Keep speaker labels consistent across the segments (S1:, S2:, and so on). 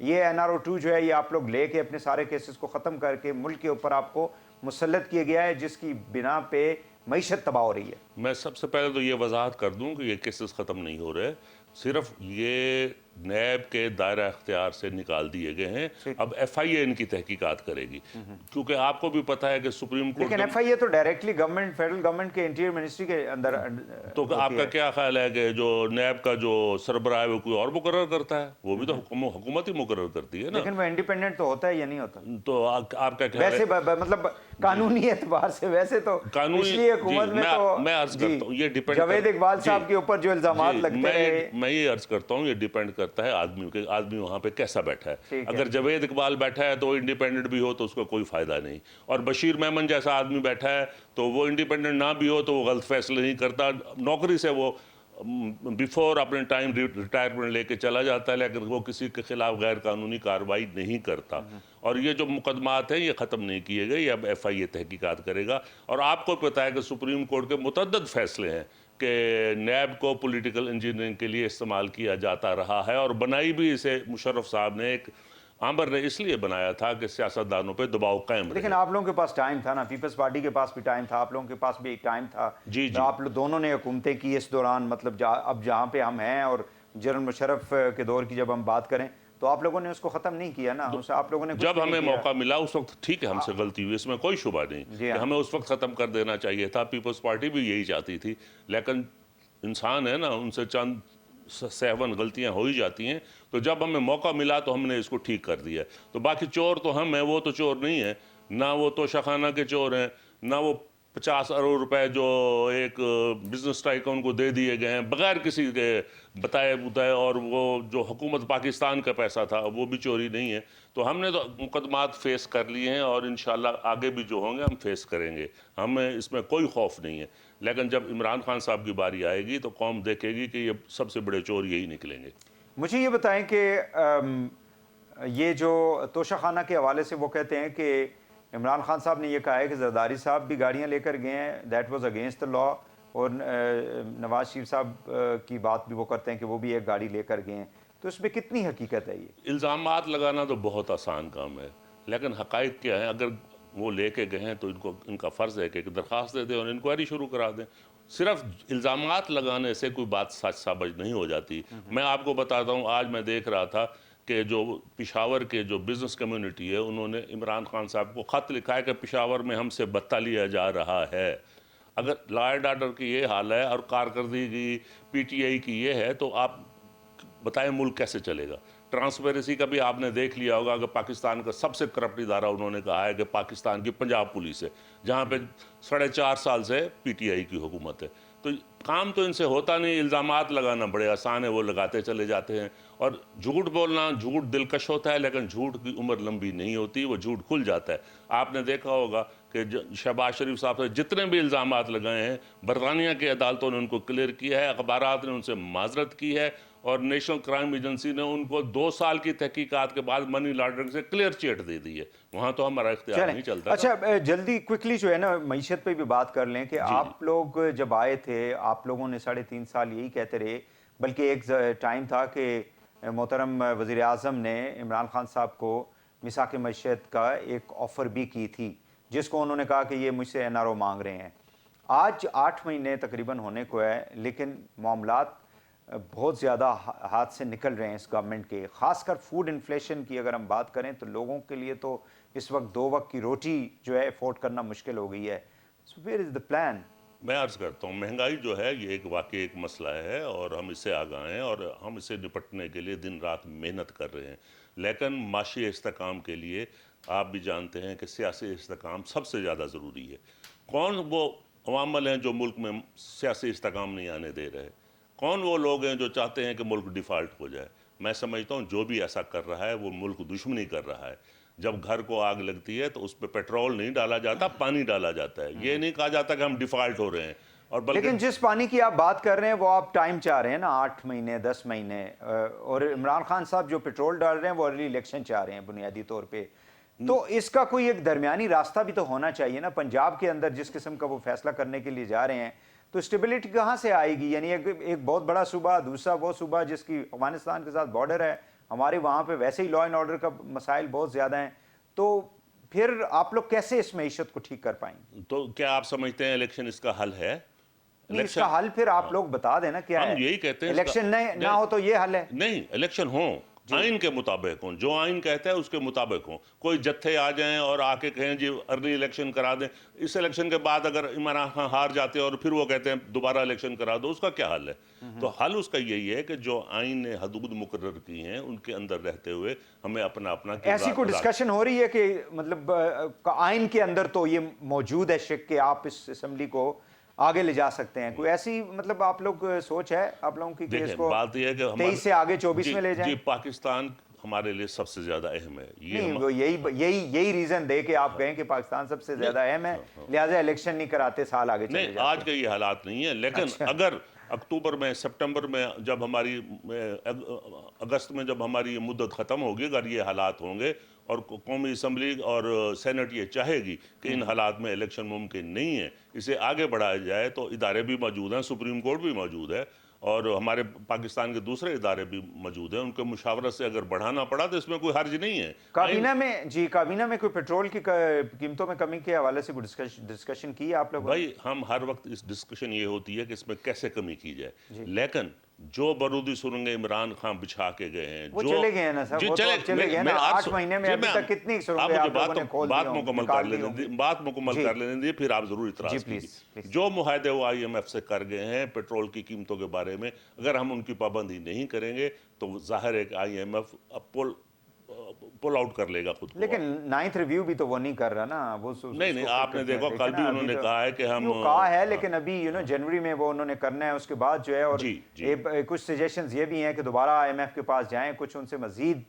S1: یہ NRO2 جو ہے یہ آپ لوگ لے کے اپنے سارے کیسز کو ختم کر کے ملک کے اوپر آپ کو مسلط کیا گیا ہے جس کی بنا پہ معیشت تباہ ہو رہی ہے.
S2: میں سب سے پہلے تو یہ وضاحت کر دوں کہ یہ کیسز ختم نہیں ہو رہے, صرف یہ نیب کے دائرہ اختیار سے نکال دیے گئے ہیں. اب FIA ان کی تحقیقات کرے گی, کیونکہ آپ کو بھی پتہ ہے کہ سپریم کورٹ,
S1: لیکن FIA تو ڈائریکٹلی گورنمنٹ فیڈرل گورنمنٹ کے انٹیریئر منسٹری کے اندر.
S2: تو آپ کا کیا خیال ہے کہ جو نیب کا جو سربراہ ہے وہ کوئی اور مقرر کرتا ہے؟ وہ بھی تو حکومت ہی مقرر کرتی ہے نا.
S1: لیکن وہ انڈیپینڈنٹ تو ہوتا ہے یا نہیں ہوتا؟
S2: تو آپ کا کیا
S1: ویسے مطلب قانونی اعتبار سے ویسے تو پچھلی حکومت میں تو
S2: میں عرض کرتا ہوں یہ ڈیپینڈ
S1: جاوید اقبال صاحب کے اوپر جو الزامات لگتے ہیں,
S2: میں یہ عرض کرتا ہوں یہ ڈیپینڈ کرتا ہے آدمی وہاں پہ کیسا بیٹھا ہے. اگر جاوید اقبال بیٹھا ہے تو انڈیپینڈنٹ بھی ہو تو اس کا کوئی فائدہ نہیں, اور بشیر میمن جیسا آدمی بیٹھا ہے تو وہ انڈیپینڈنٹ نہ بھی ہو تو وہ غلط فیصلے نہیں کرتا. نوکری سے وہ بیفور اپنے ٹائم ریٹائرمنٹ لے کے چلا جاتا ہے, لیکن وہ کسی کے خلاف غیر قانونی کارروائی نہیں کرتا. اور یہ جو مقدمات ہیں یہ ختم نہیں کیے گئے, یہ اب FIA تحقیقات کرے گا. اور آپ کو پتہ ہے کہ سپریم کورٹ کے متعدد فیصلے ہیں کہ نیب کو پولیٹیکل انجینئرنگ کے لیے استعمال کیا جاتا رہا ہے, اور بنائی بھی اسے مشرف صاحب نے عامر نے اس لیے بنایا تھا کہ سیاستدانوں پہ دباؤ قائم رہے.
S1: لیکن آپ لوگوں کے پاس ٹائم تھا نا, پیپلز پارٹی کے پاس بھی ٹائم تھا, آپ لوگوں کے پاس بھی ٹائم تھا. آپ دونوں نے حکومتیں کی اس دوران, مطلب اب جہاں پہ ہم ہیں, اور جنرل مشرف کے دور کی جب ہم بات کریں تو آپ لوگوں نے اس کو ختم نہیں کیا نا. آپ لوگوں نے
S2: جب ہمیں موقع ملا اس وقت ٹھیک ہے کہ ہم سے غلطی ہوئی, اس میں کوئی شبہ نہیں کہ ہمیں اس وقت ختم کر دینا چاہیے تھا. پیپلز پارٹی بھی یہی چاہتی تھی, لیکن انسان ہے نا, ان سے چند سہون غلطیاں ہو ہی جاتی ہیں. تو جب ہمیں موقع ملا تو ہم نے اس کو ٹھیک کر دیا. تو باقی چور تو ہم ہیں, وہ تو چور نہیں ہیں, نہ وہ توشہ خانہ کے چور ہیں, نہ وہ 50 ارب روپے جو ایک بزنس ٹائکون کو دے دیے گئے ہیں بغیر کسی کے بتائے, اور وہ جو حکومت پاکستان کا پیسہ تھا وہ بھی چوری نہیں ہے. تو ہم نے تو مقدمات فیس کر لیے ہیں, اور انشاءاللہ آگے بھی جو ہوں گے ہم فیس کریں گے, ہمیں اس میں کوئی خوف نہیں ہے. لیکن جب عمران خان صاحب کی باری آئے گی تو قوم دیکھے گی کہ یہ سب سے بڑے چور یہی نکلیں گے.
S1: مجھے یہ بتائیں کہ یہ جو توشہ خانہ کے حوالے سے وہ کہتے ہیں کہ عمران خان صاحب نے یہ کہا ہے کہ زرداری صاحب بھی گاڑیاں لے کر گئے ہیں, دیٹ واز اگینسٹ دا لا, اور نواز شریف صاحب کی بات بھی وہ کرتے ہیں کہ وہ بھی ایک گاڑی لے کر گئے ہیں. تو اس میں کتنی حقیقت ہے؟ یہ
S2: الزامات لگانا تو بہت آسان کام ہے, لیکن حقائق کیا ہیں؟ اگر وہ لے کے گئے ہیں تو ان کا فرض ہے کہ ایک درخواست دے دیں اور انکوائری شروع کرا دیں. صرف الزامات لگانے سے کوئی بات سچ ثابت نہیں ہو جاتی. میں آپ کو بتاتا ہوں, آج میں دیکھ رہا تھا کہ جو پشاور کے جو بزنس کمیونٹی ہے انہوں نے عمران خان صاحب کو خط لکھا ہے کہ پشاور میں ہم سے بتہ لیا جا رہا ہے. اگر لا اینڈ آرڈر کی یہ حال ہے اور کارکردگی PTI کی یہ ہے تو آپ بتائیں ملک کیسے چلے گا؟ ٹرانسپیرنسی کا بھی آپ نے دیکھ لیا ہوگا کہ پاکستان کا سب سے کرپٹ ادارہ انہوں نے کہا ہے کہ پاکستان کی پنجاب پولیس ہے, جہاں پہ 4.5 سال سے PTI کی حکومت ہے. تو کام تو ان سے ہوتا نہیں, الزامات لگانا بڑے آسان ہے, وہ لگاتے چلے جاتے ہیں. اور جھوٹ بولنا, جھوٹ دلکش ہوتا ہے لیکن جھوٹ کی عمر لمبی نہیں ہوتی, وہ جھوٹ کھل جاتا ہے. آپ نے دیکھا ہوگا کہ شہباز شریف صاحب سے جتنے بھی الزامات لگائے ہیں برطانیہ کی عدالتوں نے ان کو کلیئر کیا ہے, اخبارات نے ان سے معذرت کی ہے, اور نیشنل کرائم ایجنسی نے ان کو 2 سال کی تحقیقات کے بعد منی لانڈرنگ سے کلیئر چیٹ دے دی ہے. وہاں تو ہمارا اختیار نہیں چلتا.
S1: اچھا جلدی کوئکلی جو ہے نا معیشت پہ بھی بات کر لیں کہ آپ لوگ جب آئے تھے آپ لوگوں نے 3.5 سال یہی کہتے رہے, بلکہ ایک ٹائم تھا کہ محترم وزیر اعظم نے عمران خان صاحب کو میثاق معیشت کا ایک آفر بھی کی تھی, جس کو انہوں نے کہا کہ یہ مجھ سے NRO مانگ رہے ہیں. آج 8 مہینے تقریباً ہونے کو ہے, لیکن معاملات بہت زیادہ ہاتھ سے نکل رہے ہیں اس گورنمنٹ کے. خاص کر فوڈ انفلیشن کی اگر ہم بات کریں تو لوگوں کے لیے تو اس وقت 2 وقت کی روٹی جو ہے افورڈ کرنا مشکل ہو گئی ہے. سو ویئر از دا پلان؟
S2: میں عرض کرتا ہوں, مہنگائی جو ہے یہ ایک واقعی ایک مسئلہ ہے, اور ہم اس سے آگاہ ہیں, اور ہم اسے نپٹنے کے لیے دن رات محنت کر رہے ہیں. لیکن معاشی استحکام کے لیے آپ بھی جانتے ہیں کہ سیاسی استحکام سب سے زیادہ ضروری ہے. کون وہ عوامل ہیں جو ملک میں سیاسی استحکام نہیں آنے دے رہے؟ کون وہ لوگ ہیں جو چاہتے ہیں کہ ملک ڈیفالٹ ہو جائے؟ میں سمجھتا ہوں جو بھی ایسا کر رہا ہے وہ ملک دشمنی کر رہا ہے. جب گھر کو آگ لگتی ہے تو اس پہ پیٹرول نہیں ڈالا جاتا, پانی ڈالا جاتا ہے. یہ نہیں کہا جاتا کہ ہم ڈیفالٹ ہو رہے ہیں. اور
S1: لیکن جس پانی کی آپ بات کر رہے ہیں وہ آپ ٹائم چاہ رہے ہیں نا, 8 مہینے 10 مہینے, اور عمران خان صاحب جو پیٹرول ڈال رہے ہیں وہ ارلی الیکشن چاہ رہے ہیں بنیادی طور پہ. تو اس کا کوئی ایک درمیانی راستہ بھی تو ہونا چاہیے نا. پنجاب کے اندر جس قسم کا وہ فیصلہ کرنے کے لیے جا رہے ہیں تو اسٹیبلٹی کہاں سے آئے گی؟ یعنی ایک بہت بڑا صوبہ, دوسرا وہ صوبہ جس کی افغانستان کے ساتھ بارڈر ہے, ہمارے وہاں پہ ویسے ہی لا اینڈ آرڈر کا مسائل بہت زیادہ ہیں، تو پھر آپ لوگ کیسے اس معیشت کو ٹھیک کر پائیں گے؟
S2: تو کیا آپ سمجھتے ہیں الیکشن اس کا حل ہے؟
S1: نہیں، اس کا حل پھر آپ لوگ بتا دینا کیا ہے۔
S2: ہم یہی کہتے ہیں
S1: الیکشن نہ ہو تو یہ حل ہے؟
S2: نہیں، الیکشن ہوں، آئین کے مطابق ہوں، جو آئین کہتا ہے اس کے مطابق ہوں۔ کوئی جتھے آ جائیں اور آ کے کہیں جی ارلی الیکشن کرا دیں، اس الیکشن کے بعد اگر عمران خان ہار جاتے ہیں اور پھر وہ کہتے ہیں دوبارہ الیکشن کرا دو، اس کا کیا حل ہے؟ تو حل اس کا یہی ہے کہ جو آئین نے حدود مقرر کی ہیں ان کے اندر رہتے ہوئے ہمیں اپنا
S1: ایسی کوئی ڈسکشن ہو رہی ہے کہ مطلب آئین کے اندر تو یہ موجود ہے شک کہ آپ اس اسمبلی کو آگے لے جا سکتے ہیں، کوئی ایسی مطلب آپ لوگ سوچ ہے آپ لوگوں کی کہ اس کو 23 سے آگے 24 میں لے جائیں؟
S2: جی، پاکستان ہمارے لیے سب سے زیادہ اہم ہے۔
S1: نہیں، وہ یہی ریزن دے کہ آپ کہیں کہ پاکستان سب سے زیادہ اہم ہے، لہٰذا الیکشن نہیں کراتے، سال آگے چلے جاتے ہیں۔
S2: نہیں، آج کے یہ حالات نہیں ہیں، لیکن اگر اکتوبر میں، سپٹمبر میں جب ہماری اگست میں جب ہماری مدت ختم ہوگی، اگر یہ حالات ہوں گے اور قومی اسمبلی اور سینٹ یہ چاہے گی کہ ان حالات میں الیکشن ممکن نہیں ہے، اسے آگے بڑھایا جائے، تو ادارے بھی موجود ہیں، سپریم کورٹ بھی موجود ہے اور ہمارے پاکستان کے دوسرے ادارے بھی موجود ہیں، ان کے مشاورت سے اگر بڑھانا پڑا تو اس میں کوئی حرج نہیں ہے۔
S1: کابینہ میں کوئی پیٹرول کی قیمتوں میں کمی کے حوالے سے کوئی ڈسکشن کی ہے آپ لوگوں نے؟
S2: بھائی، ہم ہر وقت اس ڈسکشن یہ ہوتی ہے کہ اس میں کیسے کمی کی جائے، لیکن جو بارودی سرنگیں عمران خان بچھا کے گئے ہیں،
S1: وہ چلے گئے ہیں نا سر، وہ تو چلے گئے نا 8 مہینے میں، ابھی تک کتنی سرنگیں آپ لوگوں نے کھول دی ہوں،
S2: بات مکمل کر لینے دیے، پھر آپ ضرور اعتراض کیجیے۔ جو معاہدے وہ IMF سے کر گئے ہیں پیٹرول کی قیمتوں کے بارے میں، اگر ہم ان کی پابندی نہیں کریں گے تو ظاہر ہے کہ IMF پل آؤٹ کر لے گا خود کو۔
S1: لیکن 9th ریویو بھی تو وہ نہیں کر رہا نا، وہ
S2: نہیں، آپ نے دیکھو کل بھی انہوں نے کہا ہے کہ ہم
S1: کہا ہے، لیکن ابھی جنوری میں وہ انہوں نے کرنا ہے، اس کے بعد جو ہے، اور کچھ سجیشنز یہ بھی ہیں کہ دوبارہ IMF کے پاس جائیں، کچھ ان سے مزید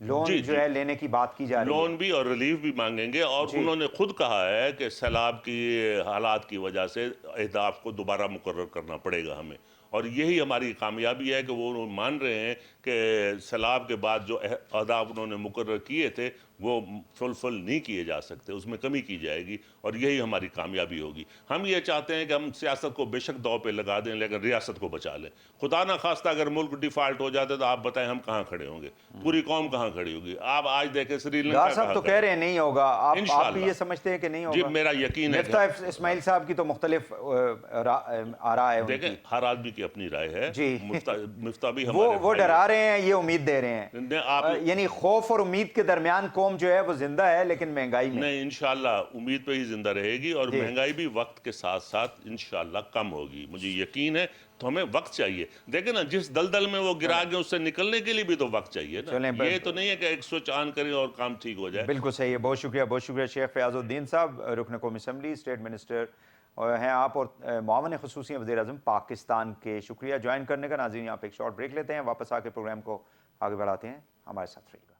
S1: لون جو ہے لینے کی بات کی جا رہی ہے،
S2: لون بھی اور ریلیف بھی مانگیں گے، اور انہوں نے خود کہا ہے کہ سیلاب کی حالات کی وجہ سے اہداف کو دوبارہ مقرر کرنا پڑے گا ہمیں، اور یہی ہماری کامیابی ہے کہ وہ مان رہے ہیں کہ سیلاب کے بعد جو اہداف انہوں نے مقرر کیے تھے وہ فلفل نہیں کیے جا سکتے، اس میں کمی کی جائے گی، اور یہی ہماری کامیابی ہوگی۔ ہم یہ چاہتے ہیں کہ ہم سیاست کو بے شک داؤ پہ لگا دیں، لیکن ریاست کو بچا لیں۔ خدا نہ خواستہ اگر ملک ڈیفالٹ ہو جاتے تو آپ بتائیں ہم کہاں کھڑے ہوں گے، پوری قوم کہاں کھڑی ہوگی؟ آپ آج دیکھیں سری لنکا
S1: صاحب تو کہہ رہے ہیں نہیں ہوگا، آپ بھی یہ سمجھتے ہیں کہ نہیں ہوگا؟
S2: جی، میرا یقین ہے۔
S1: مفتاح اسماعیل صاحب کی تو مختلف آراء ہے،
S2: دیکھیں ہر آدمی کی اپنی رائے ہے، مفتاح بھی
S1: وہ ڈرا رہے ہیں، یہ امید دے رہے ہیں، یعنی خوف اور امید کے درمیان قوم جو ہے وہ زندہ ہے، لیکن مہنگائی میں
S2: نہیں، انشاءاللہ امید پہ ہی زندہ رہے گی، اور مہنگائی بھی وقت کے ساتھ ساتھ انشاءاللہ کم ہوگی، مجھے یقین ہے۔ تو ہمیں وقت چاہیے، دیکھیں نا جس دلدل میں وہ گرا گئے اس سے نکلنے کے لیے بھی تو وقت چاہیے نا، یہ تو نہیں ہے کہ ایک سوئچ آن کریں اور کام ٹھیک ہو جائے۔
S1: بالکل صحیح ہے، بہت شکریہ شیخ فیاض الدین صاحب، رکن قومی اسمبلی، اسٹیٹ منسٹر ہیں آپ، اور معاون خصوصی وزیر اعظم پاکستان کے۔ شکریہ جوائن کرنے کا۔ ناظرین، آپ ایک شارٹ بریک لیتے ہیں، واپس آ کے پروگرام کو آگے بڑھاتے ہیں، ہمارے ساتھ رہیے گا۔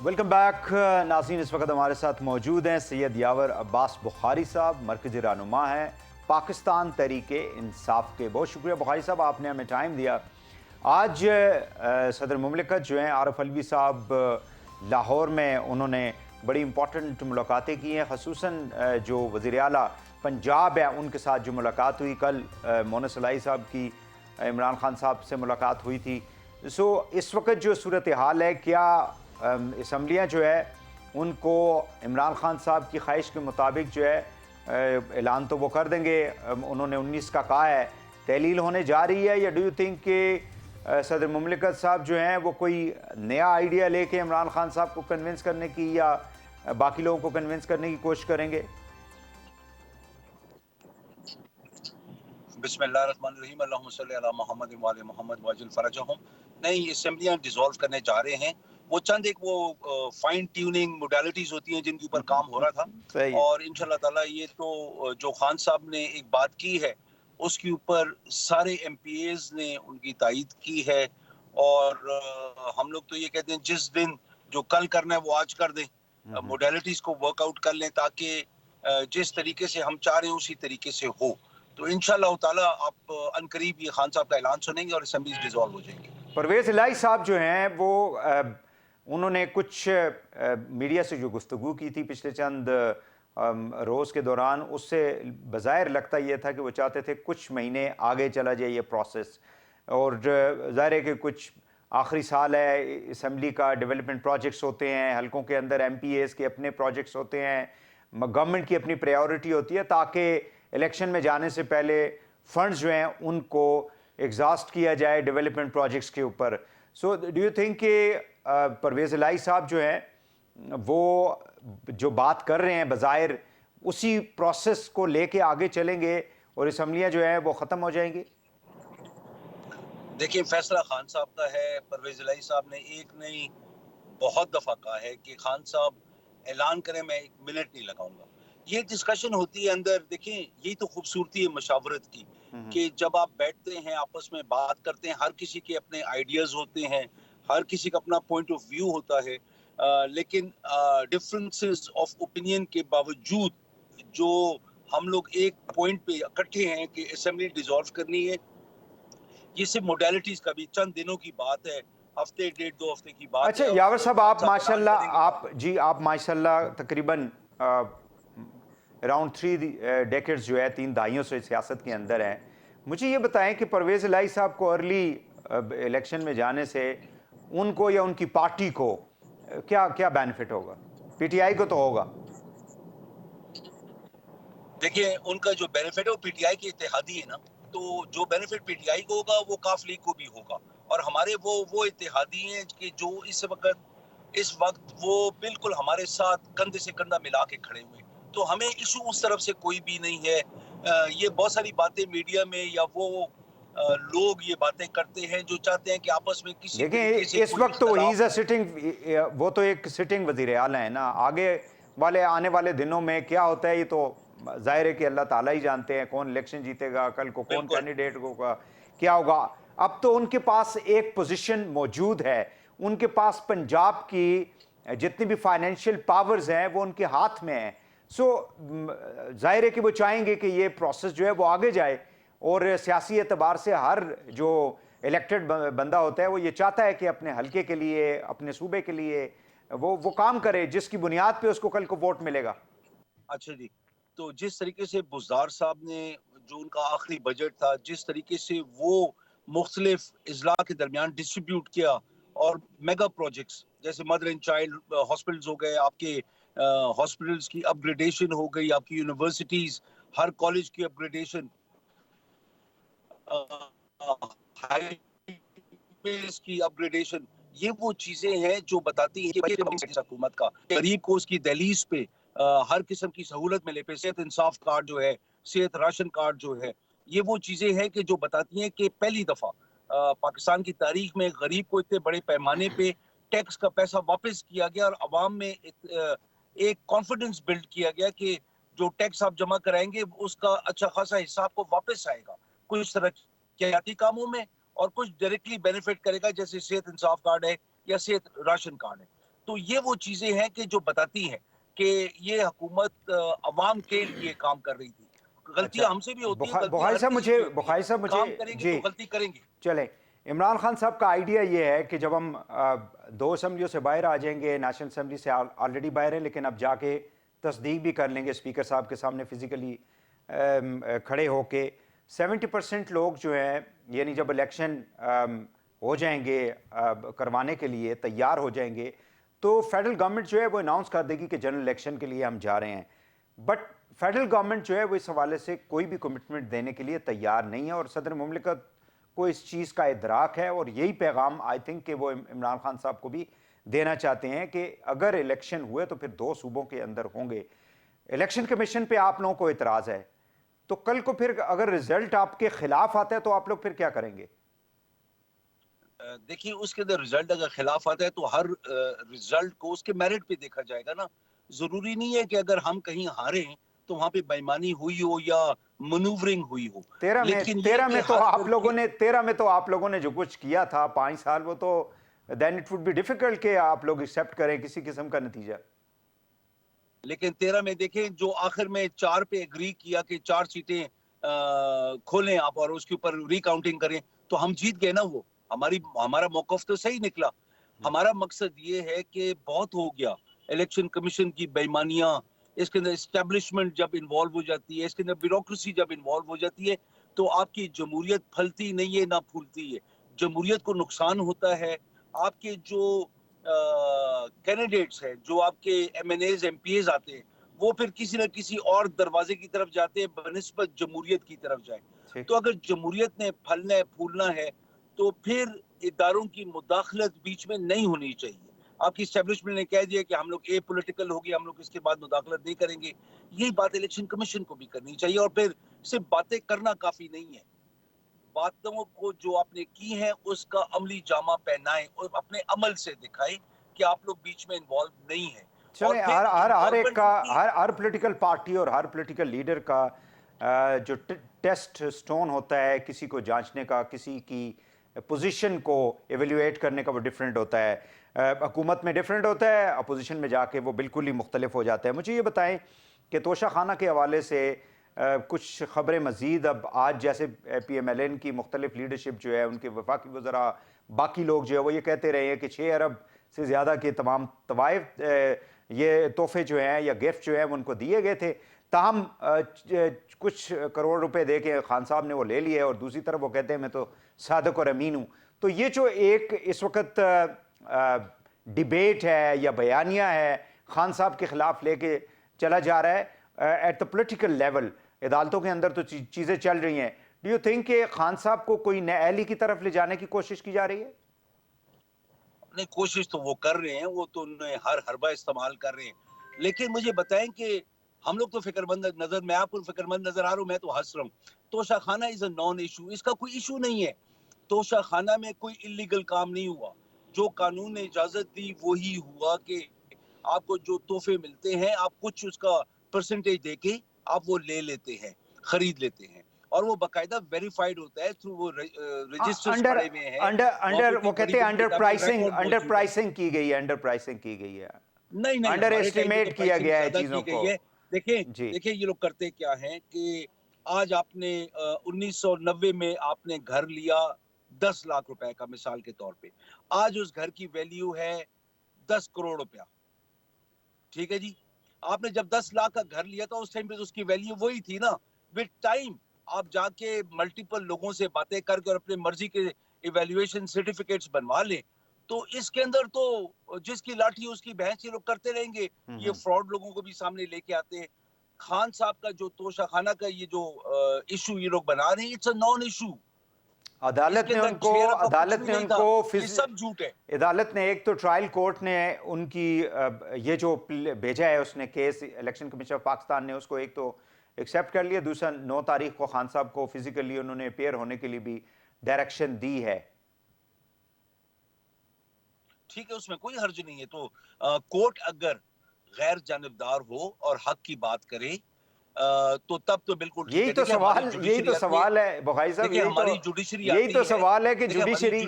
S1: ویلکم بیک ناظرین، اس وقت ہمارے ساتھ موجود ہیں سید یاور عباس بخاری صاحب، مرکزی رہنما ہیں پاکستان تحریک انصاف کے۔ بہت شکریہ بخاری صاحب، آپ نے ہمیں ٹائم دیا۔ آج صدر مملکت جو ہیں عارف علوی صاحب لاہور میں، انہوں نے بڑی امپورٹنٹ ملاقاتیں کی ہیں، خصوصاً جو وزیر اعلیٰ پنجاب ہے ان کے ساتھ جو ملاقات ہوئی، کل مونس الائی صاحب کی عمران خان صاحب سے ملاقات ہوئی تھی۔ اس وقت جو صورتحال ہے، کیا اسمبلیاں جو ہے ان کو عمران خان صاحب کی خواہش کے مطابق جو ہے اعلان تو وہ کر دیں گے، انہوں نے 19 کا کہا ہے، تحلیل ہونے جا رہی ہے، یا ڈو یو تھنک کہ صدر مملکت صاحب جو ہیں وہ کوئی نیا آئیڈیا لے کے عمران خان صاحب کو کنونس کرنے کی یا باقی لوگوں کو کنونس کرنے کی کوشش کریں گے؟
S3: بسم اللہ الرحمن الرحیم، اللہم صلی علی محمد وعلی محمد واجل فرجہم۔ نہیں، اسمبلیاں ڈیزولو کرنے جا رہے ہیں، وہ چند ایک وہ فائن ٹیوننگ موڈیلٹیز ہوتی ہیں جن کے اوپر کام ہو رہا تھا، اور انشاءاللہ تعالی یہ تو جو خان صاحب نے ایک بات کی ہے اس کے اوپر سارے ایم پی ایز نے ان کی تائید کی ہے، اور ہم لوگ تو یہ کہتے ہیں جس دن جو کل کرنا ہے وہ آج کر دیں، موڈیلٹیز کو ورک آؤٹ کر لیں تاکہ جس طریقے سے ہم چاہ رہے ہیں اسی طریقے سے ہو، تو انشاءاللہ تعالی آپ عنقریب یہ خان صاحب کا اعلان سنیں گے اور اسمبلیز ڈیزولو ہو جائیں گے۔
S1: پرویز الہی صاحب جو ہیں وہ انہوں نے کچھ میڈیا سے جو گفتگو کی تھی پچھلے چند روز کے دوران، اس سے بظاہر لگتا یہ تھا کہ وہ چاہتے تھے کچھ مہینے آگے چلا جائے یہ پروسیس، اور ظاہر ہے کہ کچھ آخری سال ہے، اسمبلی کا ڈیولپمنٹ پروجیکٹس ہوتے ہیں، حلقوں کے اندر ایم پی ایز کے اپنے پروجیکٹس ہوتے ہیں، گورنمنٹ کی اپنی پریورٹی ہوتی ہے تاکہ الیکشن میں جانے سے پہلے فنڈز جو ہیں ان کو ایگزاسٹ کیا جائے ڈیولپمنٹ پروجیکٹس کے اوپر. سو ڈو یو تھنک کہ پرویز الہی صاحب جو ہیں وہ جو بات کر رہے ہیں بظاہر اسی پروسیس کو لے کے آگے چلیں گے اور اسمبلیاں جو ہیں وہ ختم ہو جائیں گی؟
S3: دیکھیں، فیصلہ خان صاحب کا ہے. پرویز الہی صاحب نے ایک نہیں بہت دفعہ کہا ہے کہ خان صاحب اعلان کریں، میں 1 منٹ نہیں لگاؤں گا. یہ ڈسکشن ہوتی ہے اندر. دیکھیں، یہی تو خوبصورتی ہے مشاورت کی کہ جب آپ بیٹھتے ہیں آپس میں بات کرتے ہیں، ہر کسی کے اپنے آئیڈیاز ہوتے ہیں، ہر کسی کا اپنا پوائنٹ آف ویو ہوتا ہے، لیکن ڈفرنسز آف اوپینین کے باوجود جو ہم لوگ ایک پوائنٹ پہ اکٹھے ہیں کہ اسمبلی ڈیزالو کرنی ہے. یہ صرف موڈیلٹیز کا بھی چند دنوں کی بات ہے، ہفتے 1.5-2 ہفتے کی بات ہے.
S1: اچھا یاور صاحب، آپ ماشاءاللہ آپ ماشاءاللہ تقریباً اراؤنڈ 3 ڈیکیڈز جو ہے 3 دہائیوں سے سیاست کے اندر ہیں. مجھے یہ بتائیں کہ پرویز الہی صاحب کو ارلی الیکشن میں جانے سے ان کو یا ان کی پارٹی کو کیا بینیفٹ ہوگا؟ پی ٹی آئی کو تو ہوگا.
S3: دیکھیں، ان کا جو بینیفٹ ہے وہ پی ٹی آئی کے اتحادی ہے نا، تو جو بینیفٹ پی ٹی آئی کو ہوگا وہ کاف لیگ کو بھی ہوگا. اور ہمارے وہ اتحادی ہیں کہ جو اس وقت وہ بالکل ہمارے ساتھ کندھے سے کندھا ملا کے کھڑے ہوئے. تو ہمیں ایشو اس طرف سے کوئی بھی نہیں ہے. یہ بہت ساری باتیں میڈیا میں یا وہ لوگ یہ باتیں کرتے ہیں جو چاہتے ہیں کہ آپس میں کسی طریقے سے
S1: اس وقت تو وہ تو ایک سٹنگ وزیر اعلیٰ ہے نا. آنے والے دنوں میں کیا ہوتا ہے یہ تو ظاہر ہے کہ اللہ تعالیٰ ہی جانتے ہیں، کون الیکشن جیتے گا، کل کو کون کینڈیڈیٹ ہوگا، کیا ہوگا. اب تو ان کے پاس ایک پوزیشن موجود ہے، ان کے پاس پنجاب کی جتنی بھی فائنینشیل پاورز ہیں وہ ان کے ہاتھ میں ہیں. سو ظاہر ہے کہ وہ چاہیں گے کہ یہ پروسیس جو ہے وہ آگے جائے، اور سیاسی اعتبار سے ہر جو الیکٹڈ بندہ ہوتا ہے وہ یہ چاہتا ہے کہ اپنے حلقے کے لیے، اپنے صوبے کے لیے وہ کام کرے جس کی بنیاد پہ اس کو کل کو ووٹ ملے گا.
S3: اچھا جی، تو جس طریقے سے بزدار صاحب نے جو ان کا آخری بجٹ تھا، جس طریقے سے وہ مختلف اضلاع کے درمیان ڈسٹریبیوٹ کیا، اور میگا پروجیکٹس جیسے مدر اینڈ چائلڈ ہاسپٹلز ہو گئے، آپ کے ہاسپٹلز کی اپ گریڈیشن ہو گئی، آپ کی یونیورسٹیز، ہر کالج کی اپ گریڈیشن، ہائی ویز کی اپ گریڈیشن، یہ وہ چیزیں ہیں جو بتاتی ہیں کہ حکومت کا غریب کو اس کی دہلیز پہ ہر قسم کی سہولت ملے پہ. صحت انصاف کارڈ جو ہے، صحت راشن کارڈ جو ہے، یہ وہ چیزیں ہیں کہ جو بتاتی ہیں کہ پہلی دفعہ پاکستان کی تاریخ میں غریب کو اتنے بڑے پیمانے پہ ٹیکس کا پیسہ واپس کیا گیا، اور عوام میں ایک کانفیڈنس بلڈ کیا گیا کہ جو ٹیکس آپ جمع کرائیں گے اس کا اچھا خاصا حصہ آپ کو واپس آئے گا، کچھ ترقیاتی کاموں میں اور کچھ ڈائریکٹلی بینیفٹ کرے گا جیسے صحت انصاف کارڈ ہے یا صحت راشن کارڈ ہے. تو یہ وہ چیزیں ہیں کہ جو بتاتی ہیں کہ یہ حکومت عوام کے لیے کام کر رہی تھی. غلطیاں ہم سے بھی ہوتی ہیں،
S1: بخاری صاحب مجھے
S3: کام کریں گے تو غلطی کریں گے.
S1: چلیں، عمران خان صاحب کا آئیڈیا یہ ہے کہ جب ہم 2 اسمبلیوں سے باہر آ جائیں گے، نیشنل اسمبلی سے آلریڈی باہر ہیں، لیکن اب جا کے تصدیق بھی کر لیں گے اسپیکر صاحب کے سامنے فزیکلی کھڑے ہو کے، 70% لوگ جو ہیں یعنی جب الیکشن ہو جائیں گے کروانے کے لیے تیار ہو جائیں گے تو فیڈرل گورنمنٹ جو ہے وہ اناؤنس کر دے گی کہ جنرل الیکشن کے لیے ہم جا رہے ہیں. بٹ فیڈرل گورنمنٹ جو ہے وہ اس حوالے سے کوئی بھی کمٹمنٹ دینے کے لیے تیار نہیں ہے، اور صدر مملکت کو اس چیز کا ادراک ہے، اور یہی پیغام آئی تھنک کہ وہ عمران خان صاحب کو بھی دینا چاہتے ہیں کہ اگر الیکشن ہوئے تو پھر 2 صوبوں کے اندر ہوں گے. الیکشن کمیشن پہ آپ لوگوں کو اعتراض ہے، تو کل کو پھر اگر رزلٹ آپ کے خلاف آتا ہے تو آپ لوگ پھر کیا کریں گے؟
S3: دیکھیے، اس کے اندر رزلٹ اگر خلاف آتا ہے تو ہر رزلٹ کو اس کے میرٹ پہ دیکھا جائے گا نا. ضروری نہیں ہے کہ اگر ہم کہیں ہارے ہیں تو وہاں پہ بےایمانی ہوئی ہو یا منوورنگ ہوئی ہو.
S1: 13 میں تو آپ لوگوں نے جو کچھ کیا تھا 5 سال، وہ تو then it would be difficult کہ آپ لوگ ایکسیپٹ کریں کسی قسم کا نتیجہ.
S3: لیکن 13 میں دیکھیں جو آخر میں 4 پہ اگری کیا کہ 4 سیٹیں کھولیں آپ اور اس کے اوپر ری کاؤنٹنگ کریں، تو ہم جیت گئے نا. وہ ہمارا موقف تو صحیح نکلا. ہمارا مقصد یہ ہے کہ بہت ہو گیا الیکشن کمیشن کی بےایمانیاں، اس کے اندر اسٹیبلشمنٹ جب انوالو ہو جاتی ہے، اس کے اندر بیوروکریسی جب انوالو ہو جاتی ہے تو آپ کی جمہوریت پھلتی نہیں ہے نہ پھولتی ہے. جمہوریت کو نقصان ہوتا ہے. آپ کے جو کینڈیڈیٹس ہیں، جو آپ کے MNAs MPAs آتے ہیں، وہ پھر کسی نہ کسی اور دروازے کی طرف جاتے ہیں بنسبت جمہوریت کی طرف جائیں. تو اگر جمہوریت نے پھلنا ہے پھولنا ہے تو پھر اداروں کی مداخلت بیچ میں نہیں ہونی چاہیے. آپ کی اسٹیبلشمنٹ نے کہہ دیا کہ ہم لوگ اے پولیٹیکل ہو گیا، ہم لوگ اس کے بعد مداخلت نہیں کریں گے. یہی بات الیکشن کمیشن کو بھی کرنی چاہیے. اور پھر صرف باتیں کرنا کافی نہیں ہے، باتوں کو جو آپ نے کی ہیں اس کا عملی جامہ پہنائیں اور اپنے عمل سے دکھائیں کہ آپ لوگ بیچ میں انوالو نہیں ہیں.
S1: چلیں ہر ایک کا ہر پولیٹیکل پارٹی اور ہر پولیٹیکل لیڈر کا جو ٹیسٹ سٹون ہوتا ہے کسی کو جانچنے کا، کسی کی پوزیشن کو ایویلیویٹ کرنے کا، وہ ڈیفرنٹ ہوتا ہے. حکومت میں ڈیفرنٹ ہوتا ہے، اپوزیشن میں جا کے وہ بالکل ہی مختلف ہو جاتا ہے. مجھے یہ بتائیں کہ توشہ خانہ کے حوالے سے کچھ خبریں مزید اب آج جیسے پی ایم ایل این کی مختلف لیڈرشپ جو ہے، ان کے وفاقی وزراء، باقی لوگ جو ہے وہ یہ کہتے رہے ہیں کہ 6 ارب سے زیادہ کے تمام طوائف یہ تحفے جو ہیں یا گفٹ جو ہیں ان کو دیے گئے تھے. تاہم کچھ کروڑ روپے دے کے خان صاحب نے وہ لے لیے، اور دوسری طرف وہ کہتے ہیں میں تو صادق اور امین ہوں. تو یہ جو ایک اس وقت ڈیبیٹ ہے یا بیانیہ ہے خان صاحب کے خلاف لے کے چلا جا رہا ہے ایٹ دا پولیٹیکل لیول، عدالتوں کے اندر تو چیزیں چل رہی ہیں. ڈو یو تھنک کہ خان صاحب کو کوئی نیالی کی طرف لے جانے کی کوشش کی جا رہی ہے؟
S3: نہیں، کوشش تو وہ کر رہے ہیں، وہ تو انہیں ہر حربہ استعمال کر رہے ہیں. لیکن مجھے بتائیں کہ ہم لوگ تو فکر مند نظر، میں آپ کو فکر مند نظر آ رہا ہوں، میں تو ہنس رہا ہوں. توشہ خانہ از اے نان ایشو، اس کا کوئی ایشو نہیں ہے. توشہ خانہ میں کوئی اللیگل کام نہیں ہوا. جو قانون نے اجازت دی وہی ہوا کہ آپ کو جو تحفے ملتے ہیں آپ کچھ اس کا پرسنٹیج دے کے آپ وہ لے لیتے ہیں، خرید لیتے ہیں، اور وہ باقاعدہ ویریفائڈ ہوتا ہے تھرو وہ رجسٹرز پڑے ہوئے ہیں.
S1: وہ کہتے ہیں انڈر پرائسنگ کی گئی ہے، انڈر پرائسنگ کی گئی ہے،
S3: نہیں نہیں،
S1: انڈر
S3: ہمارے ٹائم پہ تو
S1: ایسٹیمیٹ کیا
S3: پرائسنگ
S1: گیا ہے
S3: زیادہ
S1: چیزوں
S3: کی
S1: کو.
S3: گئی ہے. دیکھیں
S1: جی
S3: دیکھیں یہ لوگ کرتے کیا ہیں کہ آج آپ نے 1990 میں آپ نے گھر لیا 10 لاکھ روپے کا، مثال کے طور پہ آج اس گھر کی ویلیو ہے 10 کروڑ روپیہ. ٹھیک ہے جی، آپ نے جب 10 لاکھ کا گھر لیا تھا اس ٹائم پہ اس کی ویلیو وہی تھی نا. وتھ ٹائم آپ جا کے ملٹیپل لوگوں سے باتیں کر کے اور اپنے مرضی کے ایویلیویشن سرٹیفکیٹس بنوا لیں تو اس کے اندر تو جس کی لاٹھی اس کی بھینس یہ لوگ کرتے رہیں گے. یہ فراڈ لوگوں کو بھی سامنے لے کے آتے ہیں. خان صاحب کا جو توشہ خانہ کا یہ جو ایشو یہ لوگ بنا رہے ہیں، اٹس اے نان ایشو.
S1: عدالت نے ان کو
S3: یہ سب جھوٹ ہے.
S1: عدالت نے ایک تو ٹرائل کورٹ نے ان کی یہ جو بھیجا ہے اس نے case, election commission of Pakistan نے اس کو ایک تو ایکسیپٹ کر لیا، دوسرا 9 تاریخ کو خان صاحب کو فزیکلی انہوں نے اپیئر ہونے کے لیے بھی ڈائریکشن دی ہے.
S3: ٹھیک ہے، اس میں کوئی حرج نہیں ہے. تو کورٹ اگر غیر جانبدار ہو اور حق کی بات کرے تو تب تو بالکل ٹھیک ہے.
S1: یہی تو سوال ہے بخاری صاحب،
S3: ہماری جوڈیشری
S1: یہی تو سوال ہے کہ
S3: جوڈیشری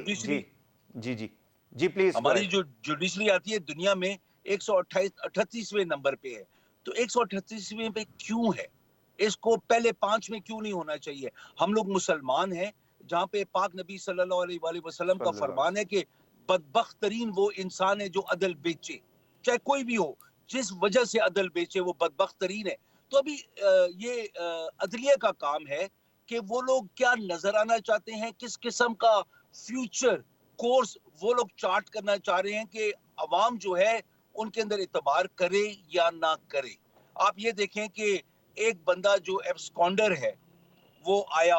S1: جی پلیز.
S3: ہماری جو جوڈیشری آتی ہے دنیا میں 138ویں نمبر پہ ہے. تو 138ویں پہ کیوں ہے؟ اس کو پہلے 5 میں کیوں نہیں ہونا چاہیے؟ ہم لوگ مسلمان ہیں جہاں پہ پاک نبی صلی اللہ علیہ وآلہ وسلم کا فرمان ہے کہ بدبخت ترین وہ انسان ہے جو عدل بیچے، چاہے کوئی بھی ہو، جس وجہ سے عدل بیچے وہ بدبخت ترین ہے. تو ابھی یہ عدلیہ کا کام ہے کہ وہ لوگ کیا نظر آنا چاہتے ہیں، کس قسم کا فیوچر کورس وہ لوگ چارٹ کرنا چاہ رہے ہیں کہ عوام جو ہے ان کے اندر اعتبار کرے یا نہ کرے. آپ یہ دیکھیں کہ ایک بندہ جو ایبسکونڈر ہے وہ آیا،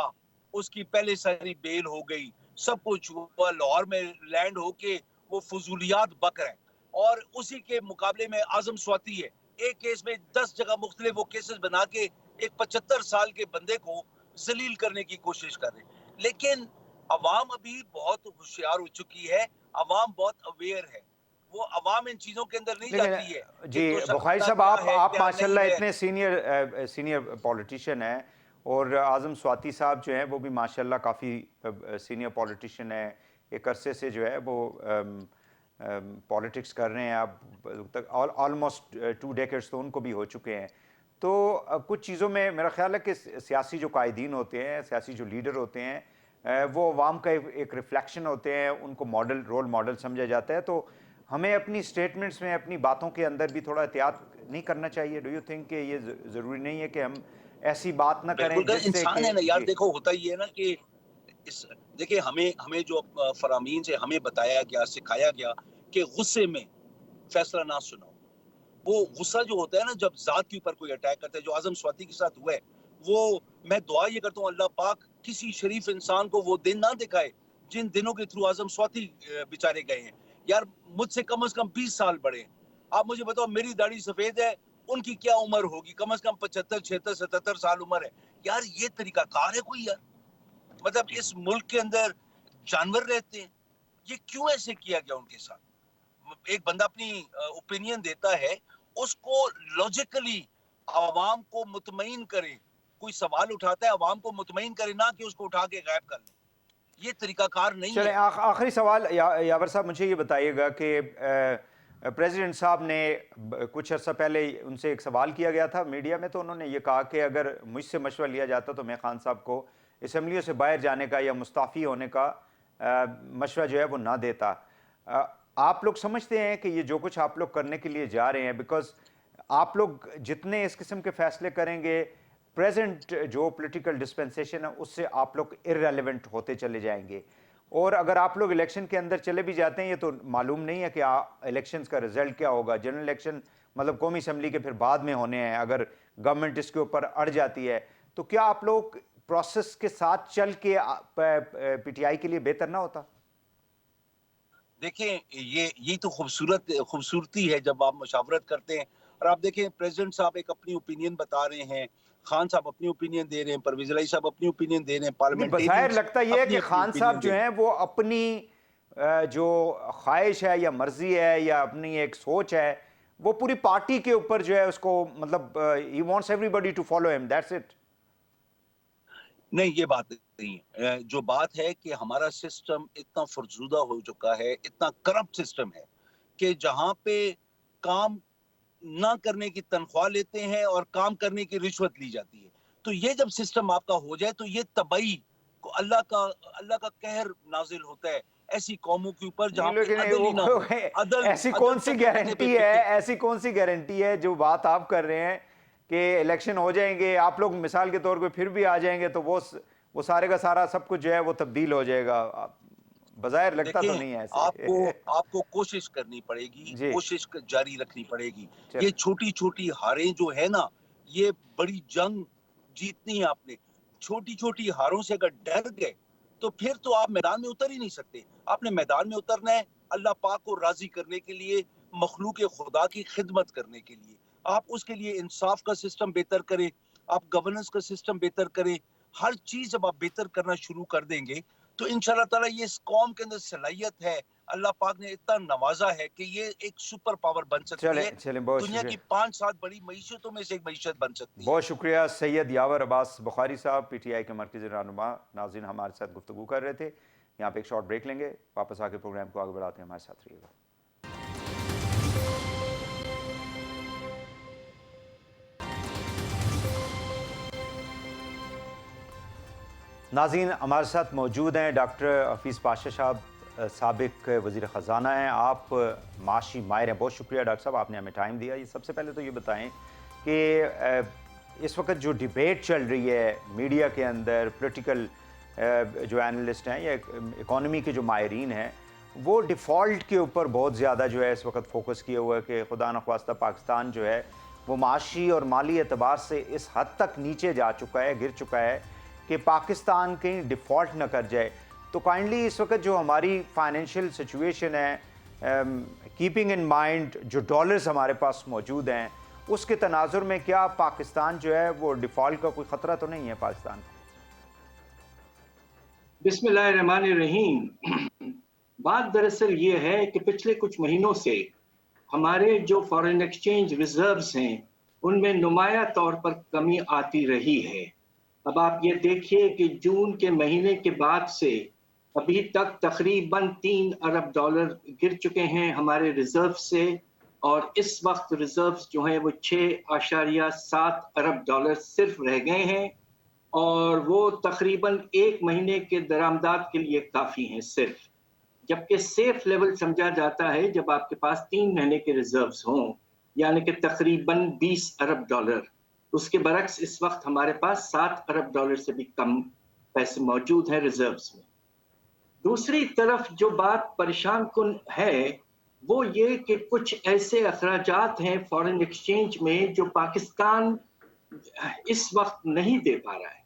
S3: اس کی پہلے ساری بیل ہو گئی، سب کچھ ہوا، لاہور میں لینڈ ہو کے وہ فضولیات بک رہے ہیں. اور اسی کے مقابلے میں اعظم سواتی ہے، ایک کیس میں 10 جگہ مختلف وہ کیسز بنا کے ایک 75 سال کے بندے کو ذلیل کرنے کی کوشش کر رہے ہیں. لیکن عوام ابھی بہت ہوشیار ہو چکی ہے، عوام بہت اویئر ہے. وہ عوام ان چیزوں کے اندر نہیں جاتی ہے.
S1: جی بخاری صاحب، آپ ماشاءاللہ اتنے سینئر پولیٹیشین ہیں، اور اعظم سواتی صاحب جو ہیں وہ بھی ماشاءاللہ کافی سینئر پولیٹیشین ہیں، ایک عرصے سے جو ہے وہ پولیٹکس کر رہے ہیں. اب آلموسٹ 2 ڈیکیڈز تو ان کو بھی ہو چکے ہیں. تو کچھ چیزوں میں میرا خیال ہے کہ سیاسی جو قائدین ہوتے ہیں، سیاسی جو لیڈر ہوتے ہیں، وہ عوام کا ایک ریفلیکشن ہوتے ہیں، ان کو رول ماڈل سمجھا جاتا ہے. تو ہمیں اپنی سٹیٹمنٹس میں اپنی باتوں کے اندر بھی تھوڑا احتیاط نہیں کرنا چاہیے؟ ڈو یو تھنک کہ یہ ضروری نہیں ہے کہ ہم ایسی بات نہ کریں جس سے
S3: انسان ہے نا یار، دیکھو ہوتا ہی ہے نا کہ دیکھیں ہمیں جو فرامین سے ہمیں بتایا گیا، سکھایا گیا کہ غصے میں فیصلہ نہ سناؤ. وہ غصہ جو ہوتا ہے نا جب ذات کے اوپر کوئی اٹیک کرتا ہے، جو اعظم سواتی کے ساتھ ہوا ہے، وہ میں دعا یہ کرتا ہوں اللہ پاک کسی شریف انسان کو وہ دن نہ دکھائے جن دنوں کے تھرو اعظم سواتی بیچارے گئے ہیں. یار مجھ سے کم از کم 20 سال بڑے ہیں. آپ مجھے بتاؤ میری داڑھی سفید ہے، ان کی کیا عمر ہوگی؟ کم از کم 75 76 77 سال عمر ہے. یار یہ طریقہ کار ہے کوئی؟ یار مطلب اس ملک کے اندر جانور رہتے ہیں، یہ کیوں ایسے کیا گیا ان کے ساتھ؟ ایک بندہ اپنی اوپینین دیتا ہے، اس کو لاجیکلی عوام کو مطمئن کرے. کوئی سوال اٹھاتا ہے عوام کو مطمئن کرے، نہ کہ اس کو اٹھا کے غائب کر لے. یہ طریقہ کار نہیں ہے.
S1: چلیں آخری سوال یاور صاحب، مجھے یہ بتائیے گا کہ پریزیڈنٹ صاحب نے کچھ عرصہ پہلے ان سے ایک سوال کیا گیا تھا میڈیا میں، تو انہوں نے یہ کہا کہ اگر مجھ سے مشورہ لیا جاتا تو میں خان صاحب کو اسمبلیوں سے باہر جانے کا یا مستعفی ہونے کا مشورہ جو ہے وہ نہ دیتا. آپ لوگ سمجھتے ہیں کہ یہ جو کچھ آپ لوگ کرنے کے لیے جا رہے ہیں، بیکاز آپ لوگ جتنے اس قسم کے فیصلے کریں گے، پریزنٹ جو پولیٹیکل ڈسپنسیشن ہے اس سے آپ لوگ ارریلیونٹ ہوتے چلے جائیں گے، اور اگر آپ لوگ الیکشن کے اندر چلے بھی جاتے ہیں، یہ تو معلوم نہیں ہے کہ الیکشنز کا رزلٹ کیا ہوگا. جنرل الیکشن مطلب قومی اسمبلی کے پھر بعد میں ہونے ہیں. اگر گورنمنٹ اس کے اوپر اڑ جاتی ہے تو کیا آپ لوگ پروسیس کے ساتھ چل کے پی ٹی آئی کے لیے بہتر نہ ہوتا؟
S3: دیکھیں یہ تو خوبصورتی ہے جب آپ مشاورت کرتے ہیں. اور آپ دیکھیں پریزیڈنٹ صاحب ایک اپنی اوپینین بتا رہے ہیں، خان صاحب اپنی اوپینین دے رہے ہیں، پرویز الہی صاحب اپنی اوپینین دے رہے ہیں،
S1: بظاہر
S3: پارلیمنٹیرینز
S1: لگتا یہ ہے کہ خان صاحب جو ہیں وہ اپنی جو خواہش ہے یا مرضی ہے یا اپنی ایک سوچ ہے، وہ پوری پارٹی کے اوپر جو ہے اس کو مطلب he wants everybody to follow him, that's it.
S3: نہیں، یہ بات نہیں ہے. جو بات ہے کہ ہمارا سسٹم اتنا فرسودہ ہو چکا ہے، اتنا کرپٹ سسٹم ہے کہ جہاں پہ کام نہ کرنے کی تنخواہ لیتے ہیں اور کام کرنے کی رشوت لی جاتی ہے. تو یہ جب سسٹم آپ کا ہو جائے تو یہ تباہی کو اللہ کا قہر نازل ہوتا ہے ایسی قوموں کے اوپر جہاں پہ عدل ہی نہ ہو.
S1: ایسی کون سی گارنٹی ہے، ایسی کون سی گارنٹی ہے جو بات آپ کر رہے ہیں کہ الیکشن ہو جائیں گے، آپ لوگ مثال کے طور پہ پھر بھی آ جائیں گے تو وہ سارے کا سارا سب کچھ جو ہے وہ تبدیل ہو جائے گا؟ بظاہر لگتا تو نہیں ہے ایسے.
S3: آپ کو کوشش کرنی پڑے گی،
S1: جی
S3: کوشش جاری رکھنی پڑے گی. یہ چھوٹی چھوٹی ہاریں جو ہے نا، یہ بڑی جنگ جیتنی ہے آپ نے. چھوٹی چھوٹی ہاروں سے اگر ڈر گئے تو پھر تو آپ میدان میں اتر ہی نہیں سکتے. آپ نے میدان میں اترنا ہے اللہ پاک کو راضی کرنے کے لیے، مخلوق خدا کی خدمت کرنے کے لیے. آپ اس کے لیے انصاف کا سسٹم بہتر کریں، آپ گورننس کا سسٹم بہتر کریں. ہر چیز جب آپ بہتر کرنا شروع کر دیں گے تو انشاءاللہ تعالیٰ یہ اس قوم کے اندر صلاحیت ہے. اللہ پاک نے اتنا نوازا ہے کہ یہ ایک سپر پاور بن سکتی ہے.
S1: چلیں بہت
S3: دنیا کی 5-7 بڑی معیشتوں میں سے ایک معیشت بن سکتی ہے.
S1: بہت شکریہ سید یاور عباس بخاری صاحب، پی ٹی آئی کے مرکزی رہنما. ناظرین ہمارے ساتھ گفتگو کر رہے تھے. یہاں پہ ایک شارٹ بریک لیں گے، واپس آ کے پروگرام کو آگے بڑھاتے ہیں. ہمارے ساتھ رہیے گا. ناظرین ہمارے ساتھ موجود ہیں ڈاکٹر حفیظ پاشا صاحب، سابق وزیر خزانہ ہیں. آپ معاشی ماہر ہیں. بہت شکریہ ڈاکٹر صاحب، آپ نے ہمیں ٹائم دیا. یہ سب سے پہلے تو یہ بتائیں کہ اس وقت جو ڈیبیٹ چل رہی ہے میڈیا کے اندر، پولیٹیکل جو اینالسٹ ہیں یا اکانومی کے جو ماہرین ہیں، وہ ڈیفالٹ کے اوپر بہت زیادہ جو ہے اس وقت فوکس کیا ہوا ہے کہ خدا نخواستہ پاکستان جو ہے وہ معاشی اور مالی اعتبار سے اس حد تک نیچے جا چکا ہے، گر چکا ہے کہ پاکستان کہیں ڈیفالٹ نہ کر جائے. تو کائنڈلی اس وقت جو ہماری فائنینشیل سچویشن ہے، کیپنگ ان مائنڈ جو ڈالرز ہمارے پاس موجود ہیں، اس کے تناظر میں کیا پاکستان جو ہے وہ ڈیفالٹ کا کوئی خطرہ تو نہیں ہے پاکستان کو؟
S4: بسم اللہ الرحمن الرحیم. بات دراصل یہ ہے کہ پچھلے کچھ مہینوں سے ہمارے جو فارن ایکسچینج ریزروز ہیں ان میں نمایاں طور پر کمی آتی رہی ہے. اب آپ یہ دیکھیے کہ جون کے مہینے کے بعد سے ابھی تک تقریباً $3 ارب گر چکے ہیں ہمارے ریزرو سے، اور اس وقت ریزروز جو ہیں وہ $6.7 ارب صرف رہ گئے ہیں، اور وہ تقریباً 1 مہینے کے درآمدات کے لیے کافی ہیں صرف. جبکہ سیف لیول سمجھا جاتا ہے جب آپ کے پاس 3 مہینے کے ریزروز ہوں، یعنی کہ تقریباً 20 ارب ڈالر۔ اس کے برعکس اس وقت ہمارے پاس 7 ارب ڈالر سے بھی کم پیسے موجود ہیں ریزروز میں۔ دوسری طرف جو بات پریشان کن ہے وہ یہ کہ کچھ ایسے اخراجات ہیں فارن ایکسچینج میں جو پاکستان اس وقت نہیں دے پا رہا ہے،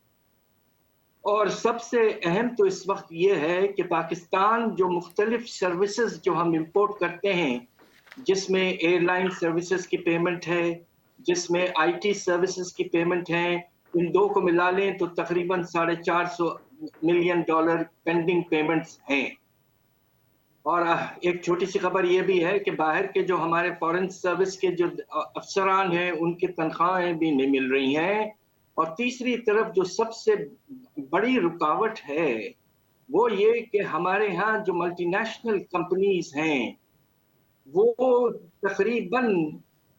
S4: اور سب سے اہم تو اس وقت یہ ہے کہ پاکستان جو مختلف سروسز جو ہم امپورٹ کرتے ہیں، جس میں ایئر لائن سروسز کی پیمنٹ ہے، جس میں آئی ٹی سروسز کی پیمنٹ ہے، ان دو کو ملا لیں تو تقریباً $450 ملین پینڈنگ پیمنٹس ہیں۔ اور ایک چھوٹی سی خبر یہ بھی ہے کہ باہر کے جو ہمارے فارن سروس کے جو افسران ہیں ان کی تنخواہیں بھی نہیں مل رہی ہیں۔ اور تیسری طرف جو سب سے بڑی رکاوٹ ہے وہ یہ کہ ہمارے ہاں جو ملٹی نیشنل کمپنیز ہیں وہ تقریباً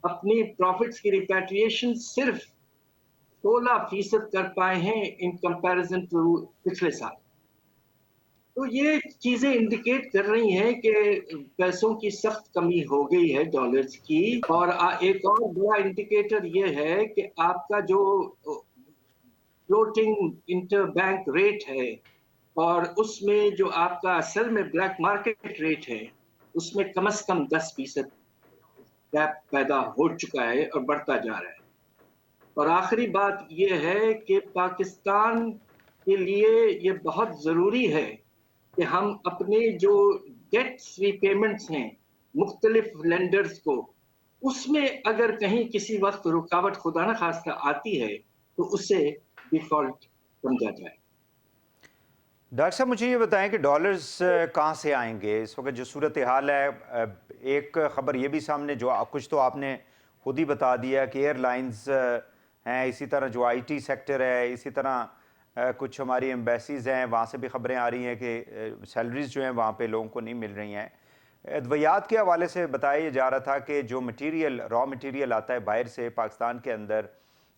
S4: اپنی پروفٹس کی ریپیٹریشن صرف 16% کر پائے ہیں ان کمپیریزن ٹو پچھلے سال۔ تو یہ چیزیں انڈیکیٹ کر رہی ہیں کہ پیسوں کی سخت کمی ہو گئی ہے ڈالرز کی۔ اور ایک اور بڑا انڈیکیٹر یہ ہے کہ آپ کا جو فلوٹنگ انٹر بینک ریٹ ہے اور اس میں جو آپ کا اصل میں بلیک مارکیٹ ریٹ ہے اس میں کم از کم 10% گیپ پیدا ہو چکا ہے اور بڑھتا جا رہا ہے۔ اور آخری بات یہ ہے کہ پاکستان کے لیے یہ بہت ضروری ہے کہ ہم اپنے جو ڈیٹس ری پیمنٹس ہیں مختلف لینڈرز کو، اس میں اگر کہیں کسی وقت رکاوٹ خدا نہ خواستہ آتی ہے تو اسے ڈیفالٹ سمجھا جائے۔
S1: ڈاکٹر صاحب مجھے یہ بتائیں کہ ڈالرز کہاں سے آئیں گے اس وقت جو صورتحال ہے؟ ایک خبر یہ بھی سامنے جو کچھ تو آپ نے خود ہی بتا دیا کہ ایئر لائنز ہیں، اسی طرح جو آئی ٹی سیکٹر ہے، اسی طرح کچھ ہماری ایمبیسیز ہیں، وہاں سے بھی خبریں آ رہی ہیں کہ سیلریز جو ہیں وہاں پہ لوگوں کو نہیں مل رہی ہیں۔ ادویات کے حوالے سے بتایا جا رہا تھا کہ جو مٹیریل را مٹیریل آتا ہے باہر سے پاکستان کے اندر،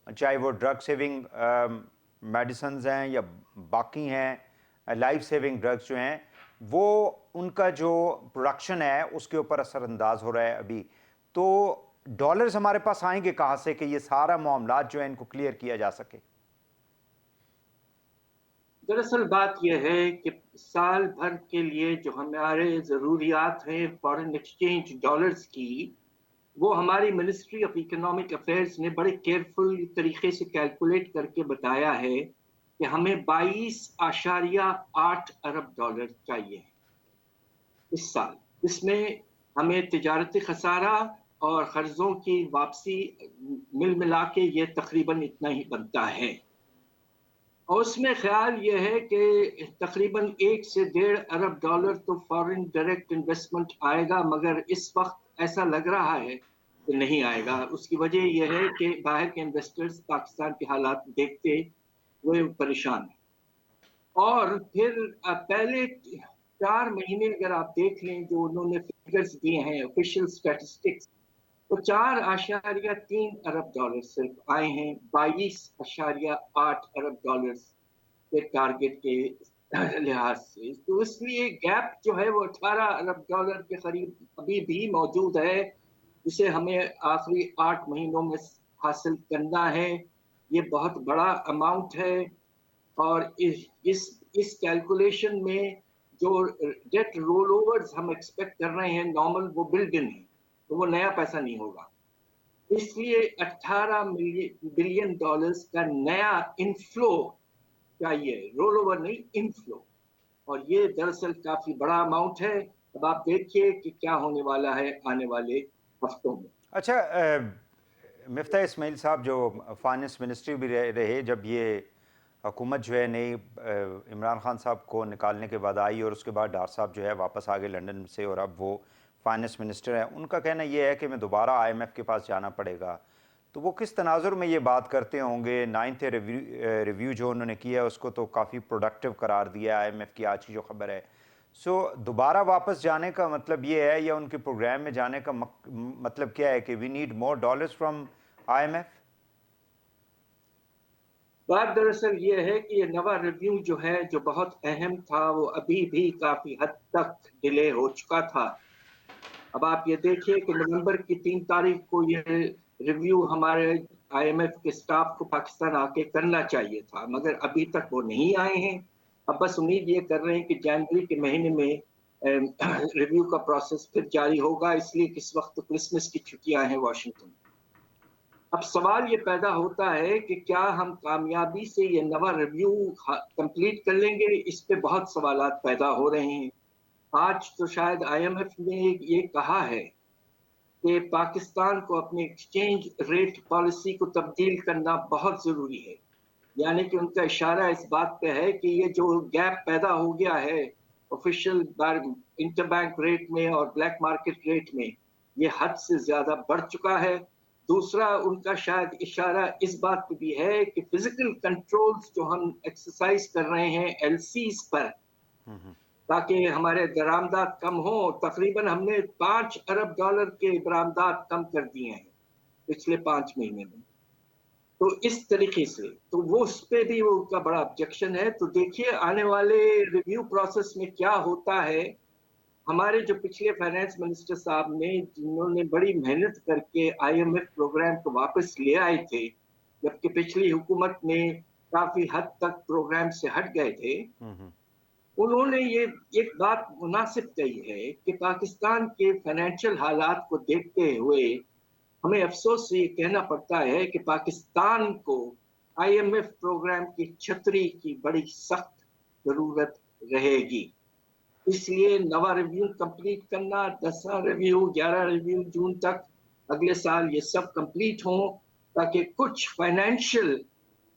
S1: چاہے وہ ڈرگ سیونگ میڈیسنز ہیں یا باقی ہیں لائف سیونگ ڈرگز جو ہیں، وہ ان کا جو پروڈکشن ہے اس کے اوپر اثر انداز ہو رہا ہے ابھی۔ تو ڈالرز ہمارے پاس آئیں گے کہاں سے کہ یہ سارا معاملات جو ہیں ان کو کلیئر کیا جا سکے؟
S4: دراصل بات یہ ہے کہ سال بھر کے لیے جو ہمارے ضروریات ہیں فارن ایکسچینج ڈالرز کی، وہ ہماری منسٹری آف اکنامک افیئرز نے بڑے کیئرفل طریقے سے کیلکولیٹ کر کے بتایا ہے کہ ہمیں 22.8 ارب ڈالر چاہیے اس سال۔ اس میں ہمیں تجارتی خسارہ اور قرضوں کی واپسی ملا کے یہ تقریباً اتنا ہی بنتا ہے۔ اور اس میں خیال یہ ہے کہ تقریباً 1 سے 1.5 ارب ڈالر تو فارن ڈائریکٹ انویسٹمنٹ آئے گا، مگر اس وقت ایسا لگ رہا ہے کہ نہیں آئے گا۔ اس کی وجہ یہ ہے کہ باہر کے انویسٹرز پاکستان کے حالات دیکھتے ہوئے پریشان ہیں۔ اور پھر پہلے 4 مہینے اگر آپ دیکھ لیں جو انہوں نے فگرز دیے ہیں آفیشیل اسٹیٹسٹکس، تو 4.3 ارب ڈالر صرف آئے ہیں 22.8 ارب ڈالر کے ٹارگٹ کے لحاظ سے۔ تو اس لیے گیپ جو ہے وہ 18 ارب ڈالر کے قریب ابھی بھی موجود ہے، جسے ہمیں آخری 8 مہینوں میں حاصل کرنا ہے۔ یہ بہت بڑا اماؤنٹ ہے، اور اس کیلکولیشن میں جو ڈیٹ رول اوورز ہم ایکسپیکٹ کر رہے ہیں نارمل، وہ بلڈ ان ہے، تو وہ نیا پیسہ نہیں ہوگا۔ اس لیے 18 بلین ڈالرز کا نیا انفلو چاہیے، رول اوور نہیں، انفلو۔ اور یہ دراصل کافی بڑا اماؤنٹ ہے۔ اب آپ دیکھیے کہ کیا ہونے والا ہے آنے والے ہفتوں میں۔
S1: اچھا مفتاح اسماعیل صاحب جو فائنانس منسٹری بھی رہے جب یہ حکومت جو ہے نئی عمران خان صاحب کو نکالنے کے بعد آئی، اور اس کے بعد ڈار صاحب جو ہے واپس آگے لنڈن سے اور اب وہ فائنانس منسٹر ہیں، ان کا کہنا یہ ہے کہ میں دوبارہ آئی ایم ایف کے پاس جانا پڑے گا۔ تو وہ کس تناظر میں یہ بات کرتے ہوں گے؟ 9th ریویو جو انہوں نے کیا ہے اس کو تو کافی پروڈکٹیو قرار دیا ہے آئی ایم ایف کی، آج کی جو خبر ہے۔ سو دوبارہ واپس جانے کا مطلب یہ ہے یا ان کے پروگرام میں جانے کا مطلب کیا ہے کہ we need more dollars from IMF?
S4: بات دراصل یہ ہے کہ یہ نوا ریویو جو ہے جو بہت اہم تھا وہ ابھی بھی کافی حد تک ڈیلے ہو چکا تھا. اب آپ یہ دیکھیے کہ نومبر کی 3 تاریخ کو یہ ریویو ہمارے IMF کے سٹاف کو پاکستان آ کے کرنا چاہیے تھا، مگر ابھی تک وہ نہیں آئے ہیں. اب بس امید یہ کر رہے ہیں کہ جنوری کے مہینے میں ریویو کا پروسیس پھر جاری ہوگا، اس لیے کہ اس وقت کرسمس کی چھٹیاں ہیں واشنگٹن. اب سوال یہ پیدا ہوتا ہے کہ کیا ہم کامیابی سے یہ نوا ریویو کمپلیٹ کر لیں گے؟ اس پہ بہت سوالات پیدا ہو رہے ہیں. آج تو شاید IMF نے یہ کہا ہے کہ پاکستان کو اپنے ایکسچینج ریٹ پالیسی کو تبدیل کرنا بہت ضروری ہے. یعنی کہ ان کا اشارہ اس بات پہ ہے کہ یہ جو گیپ پیدا ہو گیا ہے آفیشیل انٹر بینک ریٹ میں اور بلیک مارکیٹ ریٹ میں، یہ حد سے زیادہ بڑھ چکا ہے. دوسرا ان کا شاید اشارہ اس بات پہ بھی ہے کہ فزیکل کنٹرولز جو ہم ایکسرسائز کر رہے ہیں LCs پر تاکہ ہمارے درآمدات کم ہوں، تقریباً ہم نے $5 ارب کے برآمدات کم کر دیے ہیں پچھلے 5 مہینے میں. تو اس طریقے سے تو وہ اس پہ بھی وہ کا بڑا آبجیکشن ہے. تو دیکھیے آنے والے ریویو پروسیس میں کیا ہوتا ہے. ہمارے جو پچھلے فائنانس منسٹر صاحب نے جنہوں نے بڑی محنت کر کے IMF پروگرام کو واپس لے آئے تھے، جبکہ پچھلی حکومت میں کافی حد تک پروگرام سے ہٹ گئے تھے، انہوں نے یہ ایک بات مناسب کہی ہے کہ پاکستان کے فائنینشیل حالات کو دیکھتے ہوئے ہمیں افسوس سے یہ کہنا پڑتا ہے کہ پاکستان کو IMF پروگرام کی چھتری کی بڑی سخت ضرورت رہے گی. اس لیے نوا ریویو کمپلیٹ کرنا، 10 ریویو، 11 ریویو جون تک اگلے سال یہ سب کمپلیٹ ہوں تاکہ کچھ فائنینشیل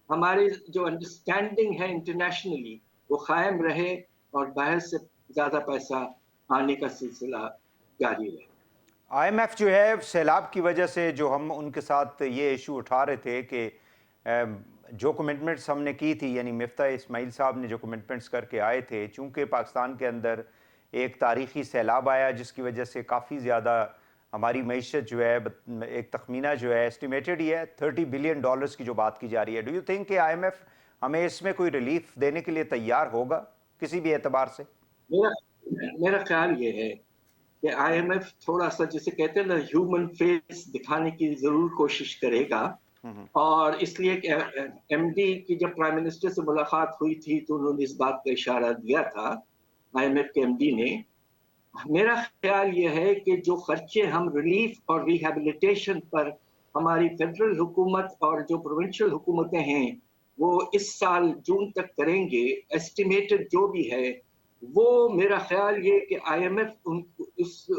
S4: ہماری جو انڈرسٹینڈنگ ہے انٹرنیشنلی وہ قائم رہے اور باہر سے زیادہ پیسہ آنے کا سلسلہ جاری رہے.
S1: IMF جو ہے سیلاب کی وجہ سے جو ہم ان کے ساتھ یہ ایشو اٹھا رہے تھے کہ جو کمٹمنٹس ہم نے کی تھی، یعنی مفتاح اسماعیل صاحب نے جو کمٹمنٹس کر کے آئے تھے، چونکہ پاکستان کے اندر ایک تاریخی سیلاب آیا جس کی وجہ سے کافی زیادہ ہماری معیشت جو ہے، ایک تخمینہ جو ہے اسٹیمیٹڈ ہی ہے $30 بلین کی جو بات کی جا رہی ہے. ڈو یو تھنک کہ IMF ہمیں اس میں کوئی ریلیف دینے کے لیے تیار ہوگا کسی بھی اعتبار سے؟
S4: میرا خیال یہ ہے کہ IMF تھوڑا سا جسے کہتے ہیں نا ہیومن فیس دکھانے کی ضرور کوشش کرے گا، اور اس لیے کہ MD کی جب پرائم منسٹر سے ملاقات ہوئی تھی تو انہوں نے اس بات کا اشارہ دیا تھا IMF کے MD نے. میرا خیال یہ ہے کہ جو خرچے ہم ریلیف اور ریہیبلیٹیشن پر ہماری فیڈرل حکومت اور جو پروونشل حکومتیں ہیں وہ اس سال جون تک کریں گے، ایسٹیمیٹڈ جو بھی ہے وہ، میرا خیال یہ کہ IMF اس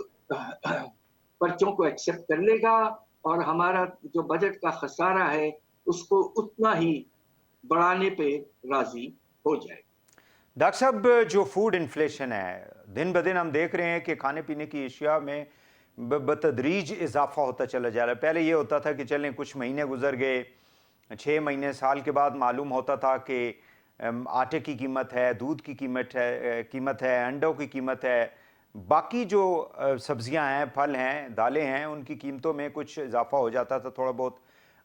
S4: پرچوں کو ایکسپٹ کر لے گا اور ہمارا جو بجٹ کا خسارہ ہے اس کو اتنا ہی بڑھانے پہ راضی ہو جائے.
S1: ڈاکٹر صاحب، جو فوڈ انفلیشن ہے دن بدن ہم دیکھ رہے ہیں کہ کھانے پینے کی اشیاء میں بتدریج اضافہ ہوتا چلا جا رہا ہے. پہلے یہ ہوتا تھا کہ چلیں کچھ مہینے گزر گئے، 6 مہینے سال کے بعد معلوم ہوتا تھا کہ آٹے کی قیمت ہے، دودھ کی قیمت ہے، انڈوں کی قیمت ہے، باقی جو سبزیاں ہیں، پھل ہیں، دالیں ہیں، ان کی قیمتوں میں کچھ اضافہ ہو جاتا تھا تھوڑا بہت.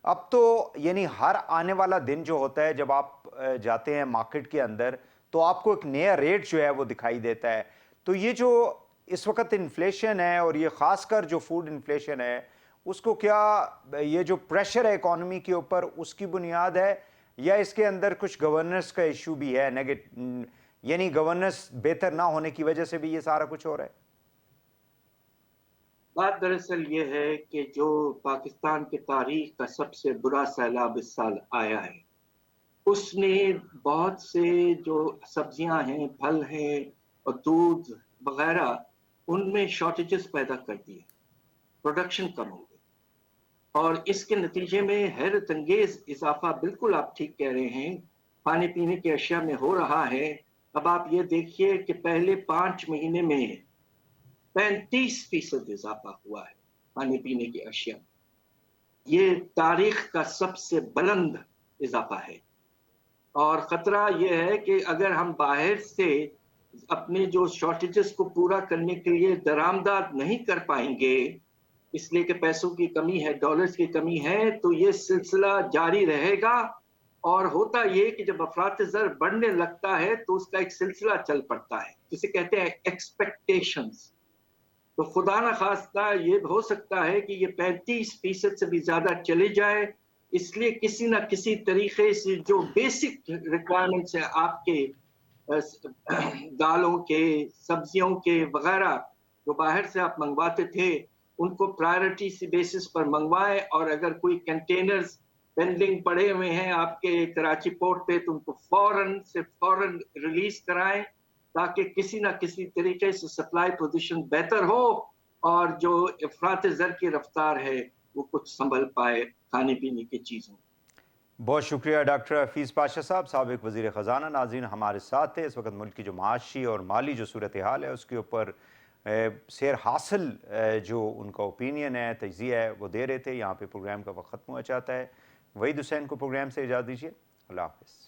S1: اب تو یعنی ہر آنے والا دن جو ہوتا ہے جب آپ جاتے ہیں مارکیٹ کے اندر تو آپ کو ایک نیا ریٹ جو ہے وہ دکھائی دیتا ہے. تو یہ جو اس وقت انفلیشن ہے اور یہ خاص کر جو فوڈ انفلیشن ہے، اس کو کیا یہ جو پریشر ہے اکانومی کے اوپر اس کی بنیاد ہے، یا اس کے اندر کچھ گورننس کا ایشو بھی ہے، یعنی گورننس بہتر نہ ہونے کی وجہ سے بھی یہ سارا کچھ ہو رہا ہے؟
S4: بات دراصل یہ ہے کہ جو پاکستان کی تاریخ کا سب سے برا سیلاب اس سال آیا ہے، اس نے بہت سے جو سبزیاں ہیں، پھل ہیں اور دودھ وغیرہ، ان میں شارٹیجز پیدا کر دیے، پروڈکشن کم ہو گئی، اور اس کے نتیجے میں حیرت انگیز اضافہ، بالکل آپ ٹھیک کہہ رہے ہیں، کھانے پینے کی اشیاء میں ہو رہا ہے. اب آپ یہ دیکھیے کہ پہلے 5 مہینے میں 35% اضافہ ہوا ہے کھانے پینے کی اشیاء. یہ تاریخ کا سب سے بلند اضافہ ہے، اور خطرہ یہ ہے کہ اگر ہم باہر سے اپنے جو شارٹیجز کو پورا کرنے کے لیے درآمدات نہیں کر پائیں گے، اس لیے کہ پیسوں کی کمی ہے، ڈالرز کی کمی ہے، تو یہ سلسلہ جاری رہے گا اور ہوتا یہ کہ جب افراط زر بڑھنے لگتا ہے تو اس کا ایک سلسلہ چل پڑتا ہے جسے کہتے ہیں ایکسپیکٹیشنز. تو خدا نخواستہ یہ ہو سکتا ہے کہ یہ 35% سے بھی زیادہ چلے جائے. اس لیے کسی نہ کسی طریقے سے جو بیسک ریکوائرمنٹس ہیں آپ کے دالوں کے، سبزیوں کے وغیرہ جو باہر سے آپ منگواتے تھے، ان کو پرائرٹی سی بیسس پر منگوائیں. اور اگر کوئی کنٹینرز پینڈنگ پڑے ہوئے ہیں آپ کے کراچی پورٹ پہ تو ان کو فوراً ریلیز کرائیں تاکہ کسی نہ کسی طریقے سے سپلائی پوزیشن بہتر ہو اور جو افراط زر کی رفتار ہے وہ کچھ سنبھل پائے کھانے پینے کی چیزوں.
S1: بہت شکریہ ڈاکٹر حفیظ پاشا صاحب، سابق وزیر خزانہ. ناظرین ہمارے ساتھ تھے. اس وقت ملک کی جو معاشی اور مالی جو صورتحال ہے اس کے اوپر سیر حاصل جو ان کا اوپینین ہے، تجزیہ ہے، وہ دے رہے تھے. یہاں پہ پروگرام کا وقت ختم ہوا چاہتا ہے. وحید حسین کو پروگرام سے اجازت دیجیے. اللہ حافظ.